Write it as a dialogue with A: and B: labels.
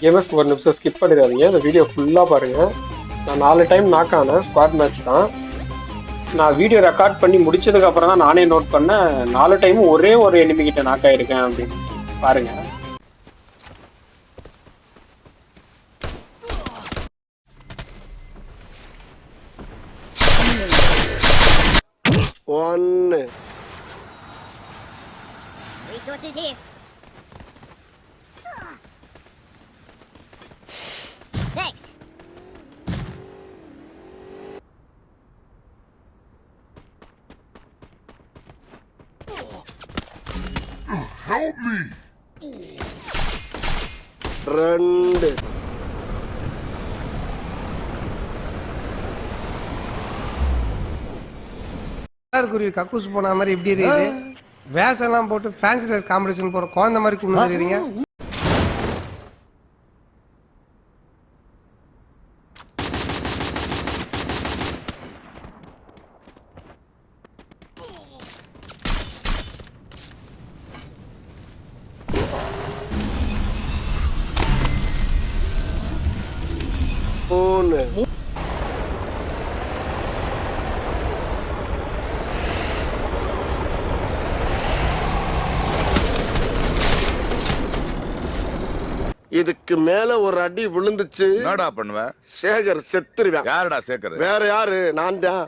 A: Gamers ஒரு நிமிஷம் skip பண்ணிடாதீங்க, இந்த வீடியோ ஃபுல்லாக பாருங்கள். நான் 4 டைம் நாக் ஆனேன், ஸ்குவாட் மேட்ச் தான். நான் வீடியோ ரெக்கார்ட் பண்ணி முடிச்சதுக்கு அப்புறம் தான் நானே நோட் பண்ணேன் 4 டைமும் ஒரே ஒரு எனிமி கிட்ட நாக் ஆயிருக்கேன் அப்படின்னு. பாருங்க.
B: ஒன்னு
C: Resources here. Thanks.
D: Help me!
B: ரெண்டு
E: குருவி கக்கூஸ் போன மாதிரி இப்படி இருக்குது. வேஷம்லாம் போட்டு ஃபேன்சி ட்ரெஸ் காம்படிஷன் போற குழந்தை மாதிரி கொண்டு வந்துடுறீங்க.
B: மூணு இதுக்கு மேல ஒரு அடி விழுந்துச்சு
D: என்னடா பண்ணுவ?
B: சேகர் செத்துருவேன்.
D: யாருடா சேகர்?
B: வேற யாரு? நான் தான்.